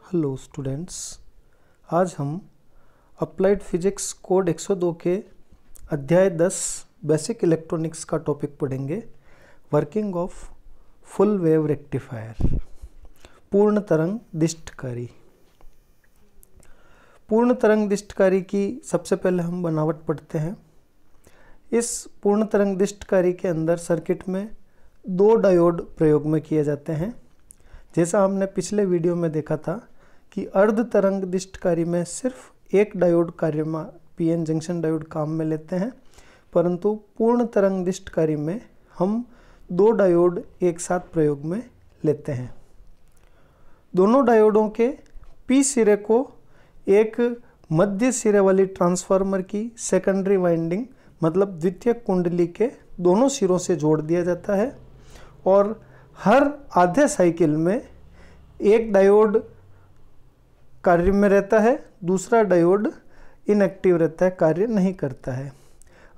Hello students, आज हम applied physics code 102 के अध्याय 10 बेसिक इलेक्ट्रॉनिक्स का टॉपिक पढ़ेंगे। Working of full wave rectifier, पूर्ण तरंग दिष्टकारी। पूर्ण तरंग दिष्टकारी की सबसे पहले हम बनावट पढ़ते हैं। इस पूर्ण तरंग दिष्टकारी के अंदर सर्किट में दो डायोड प्रयोग में किए जाते हैं। जैसा हमने पिछले वीडियो में देखा था कि अर्ध तरंग दिष्टकारी में सिर्फ एक डायोड कार्य में पीएन जंक्शन डायोड काम में लेते हैं, परंतु पूर्ण तरंग दिष्टकारी में हम दो डायोड एक साथ प्रयोग में लेते हैं। दोनों डायोडों के पी सिरे को एक मध्य सिरे वाली ट्रांसफार्मर की सेकेंडरी वाइंडिंग मतलब द्वितीयक कुंडली के दोनों सिरों से जोड़ दिया जाता है और हर आधे साइकिल में एक डायोड कार्य में रहता है, दूसरा डायोड इनएक्टिव रहता है, कार्य नहीं करता है।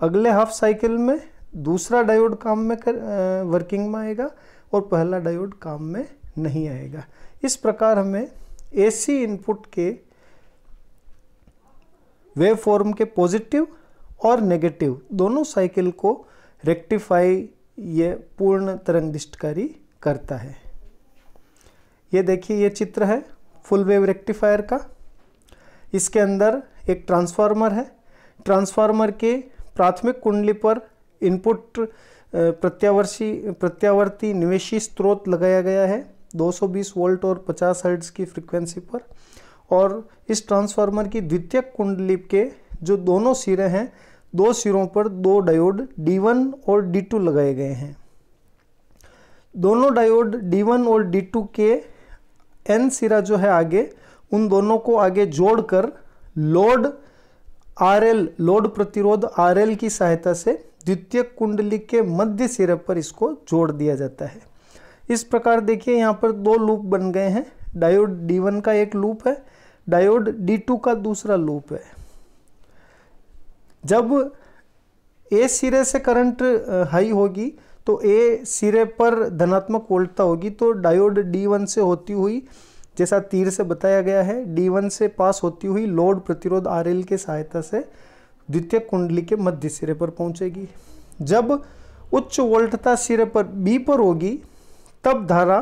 अगले हाफ साइकिल में दूसरा डायोड काम में वर्किंग में आएगा और पहला डायोड काम में नहीं आएगा। इस प्रकार हमें एसी इनपुट के वेव फॉर्म के पॉजिटिव और नेगेटिव दोनों साइकिल को रेक्टिफाई ये पूर्ण तरंग दिष्टकारी करता है। ये देखिए, ये चित्र है फुल वेव रेक्टिफायर का। इसके अंदर एक ट्रांसफार्मर है। ट्रांसफार्मर के प्राथमिक कुंडली पर इनपुट प्रत्यावर्ती निवेशी स्रोत लगाया गया है 220 वोल्ट और 50 हर्ट्ज की फ्रीक्वेंसी पर, और इस ट्रांसफार्मर की द्वितीयक कुंडली के जो दोनों सिरे हैं, दो सिरों पर दो डायोड D1 और D2 लगाए गए हैं। दोनों डायोड D1 और D2 के N सिरा जो है आगे, उन दोनों को आगे जोड़कर लोड RL, लोड प्रतिरोध RL की सहायता से द्वितीयक कुंडली के मध्य सिरे पर इसको जोड़ दिया जाता है। इस प्रकार देखिए, यहाँ पर दो लूप बन गए हैं। डायोड D1 का एक लूप है, डायोड D2 का दूसरा लूप है। जब ए सिरे से करंट हाई होगी तो ए सिरे पर धनात्मक वोल्टता होगी, तो डायोड D1 से होती हुई, जैसा तीर से बताया गया है, D1 से पास होती हुई लोड प्रतिरोध RL के सहायता से द्वितीयक कुंडली के मध्य सिरे पर पहुंचेगी। जब उच्च वोल्टता सिरे पर B पर होगी, तब धारा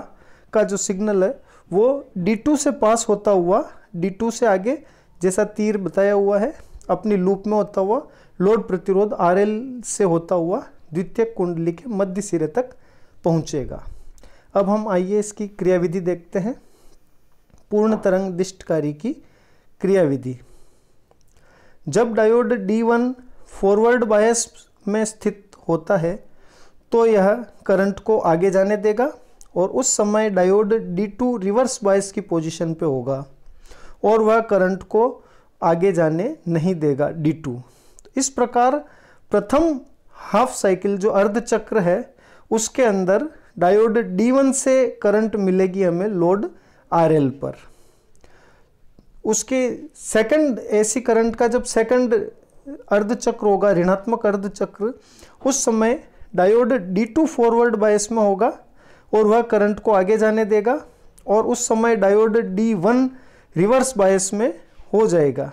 का जो सिग्नल है वो D2 से पास होता हुआ, D2 से आगे जैसा तीर बताया हुआ है, अपनी लूप में होता हुआ लोड प्रतिरोध RL से होता हुआ द्वितीयक कुंडली के मध्य सिरे तक पहुंचेगा। अब हम आइए इसकी क्रियाविधि देखते हैं। पूर्ण तरंग दिष्टकारी की क्रियाविधि। जब डायोड D1 फॉरवर्ड बायस में स्थित होता है तो यह करंट को आगे जाने देगा, और उस समय डायोड D2 रिवर्स बायस की पोजीशन पे होगा और वह करंट को आगे जाने नहीं देगा D2। इस प्रकार प्रथम हाफ साइकिल जो अर्ध चक्र है उसके अंदर डायोड D1 से करंट मिलेगी हमें लोड RL पर। उसके सेकंड एसी करंट का जब सेकंड अर्ध चक्र होगा, ऋणात्मक अर्ध चक्र, उस समय डायोड D2 फॉरवर्ड बायस में होगा और वह करंट को आगे जाने देगा, और उस समय डायोड D1 रिवर्स बायस में हो जाएगा।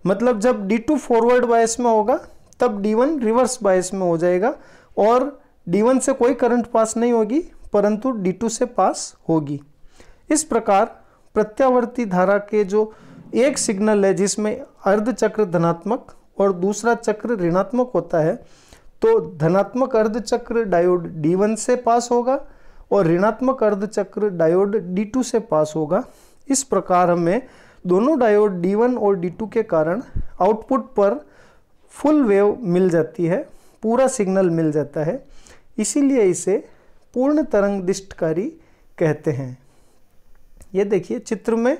मतलब जब D2 फॉरवर्ड बायस में होगा तब D1 रिवर्स बायस में हो जाएगा और D1 से कोई करंट पास नहीं होगी, परंतु D2 से पास होगी। इस प्रकार प्रत्यावर्ती धारा के जो एक सिग्नल है जिसमें अर्ध चक्र धनात्मक और दूसरा चक्र ऋणात्मक होता है, तो धनात्मक अर्ध चक्र डायोड D1 से पास होगा और ऋणात्मक अर्ध चक्र डायोड D2 से पास होगा। इस प्रकार हमें दोनों डायोड D1 और D2 के कारण आउटपुट पर फुल वेव मिल जाती है, पूरा सिग्नल मिल जाता है। इसीलिए इसे पूर्ण तरंग दिष्टकारी कहते हैं। ये देखिए, चित्र में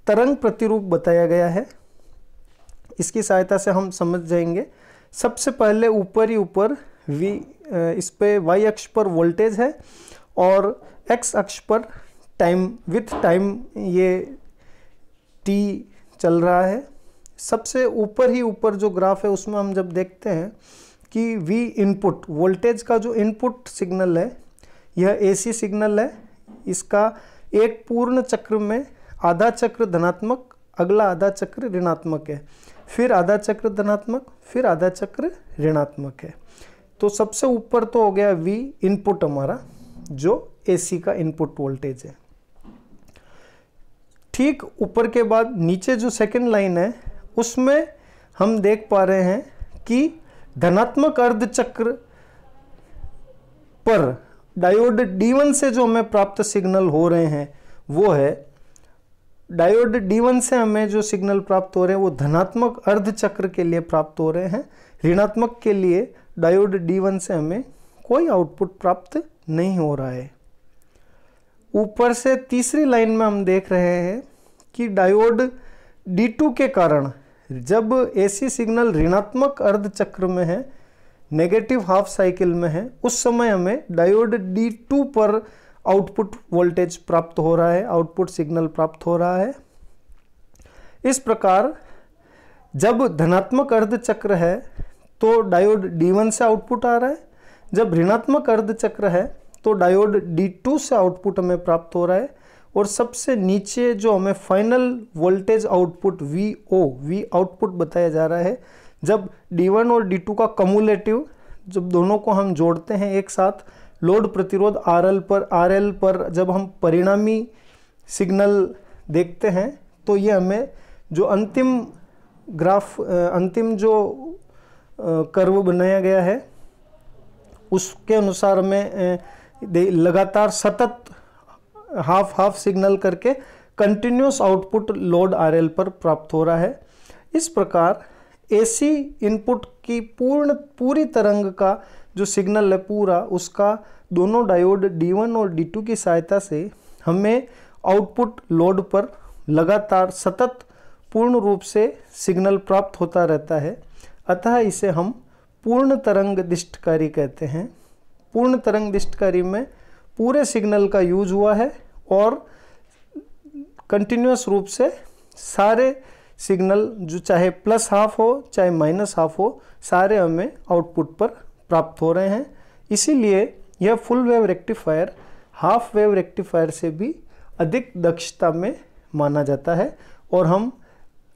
तरंग प्रतिरूप बताया गया है। इसकी सहायता से हम समझ जाएंगे। सबसे पहले ऊपर ही ऊपर इस पे y अक्ष पर वोल्टेज है और x अक्ष पर टाइम, विथ टाइम ये t चल रहा है। सबसे ऊपर ही ऊपर जो ग्राफ है उसमें हम जब देखते हैं कि V इनपुट, वोल्टेज का जो इनपुट सिग्नल है, यह AC सिग्नल है। इसका एक पूर्ण चक्र में आधा चक्र धनात्मक, अगला आधा चक्र ऋणात्मक है, फिर आधा चक्र धनात्मक, फिर आधा चक्र ऋणात्मक है। तो सबसे ऊपर तो हो गया V इनपुट हमारा, जो AC का इनपुट वोल्टेज है। ठीक ऊपर के बाद नीचे जो सेकंड लाइन है उसमें हम देख पा रहे हैं कि धनात्मक अर्धचक्र पर डायोड D1 से जो हमें प्राप्त सिग्नल हो रहे हैं वो है, डायोड D1 से हमें जो सिग्नल प्राप्त हो रहे हैं वो धनात्मक अर्धचक्र के लिए प्राप्त हो रहे हैं। ऋणात्मक के लिए डायोड D1 से हमें कोई आउटपुट प्राप्त नहीं हो रहा है। ऊपर से तीसरी लाइन में हम देख रहे हैं कि डायोड D2 के कारण जब AC सिग्नल ऋणात्मक अर्धचक्र में है, नेगेटिव हाफ साइकिल में है, उस समय हमें डायोड D2 पर आउटपुट वोल्टेज प्राप्त हो रहा है, आउटपुट सिग्नल प्राप्त हो रहा है। इस प्रकार जब धनात्मक अर्धचक्र है तो डायोड D1 से आउटपुट आ रहा है, जब ऋणात्मक अर्धचक्र है तो डायोड D2 से आउटपुट हमें प्राप्त हो रहा है, और सबसे नीचे जो हमें final voltage output V output बताया जा रहा है, जब D1 और D2 का कम्युलेटिव, जब दोनों को हम जोड़ते हैं एक साथ लोड प्रतिरोध RL पर जब हम परिणामी सिग्नल देखते हैं तो ये हमें जो अंतिम ग्राफ, अंतिम जो कर्व बनाया गया है उसके अनुसार हमें लगातार सतत हाफ सिग्नल करके कंटिन्यूस आउटपुट लोड RL पर प्राप्त हो रहा है। इस प्रकार AC इनपुट की पूरी तरंग का जो सिग्नल है पूरा, उसका दोनों डायोड D1 और D2 की सहायता से हमें आउटपुट लोड पर लगातार सतत पूर्ण रूप से सिग्नल प्राप्त होता रहता है। अतः इसे हम पूर्ण तरंग दिष्टकारी कहते हैं। पूर्ण तरंग दिष्टकारी में पूरे सिग्नल का यूज हुआ है और कंटिन्यूअस रूप से सारे सिग्नल, जो चाहे प्लस हाफ हो चाहे माइनस हाफ हो, सारे हमें आउटपुट पर प्राप्त हो रहे हैं। इसीलिए यह full wave rectifier half wave rectifier से भी अधिक दक्षता में माना जाता है, और हम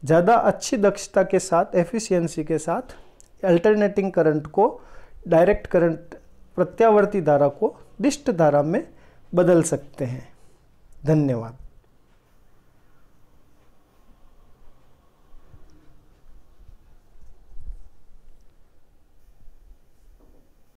ज़्यादा अच्छी दक्षता के साथ, एफिशिएंसी के साथ अल्टरनेटिंग करंट को, डायरेक्ट करंट, प्रत्यावर्ती धारा को दिष्ट धारा में बदल सकते हैं। धन्यवाद।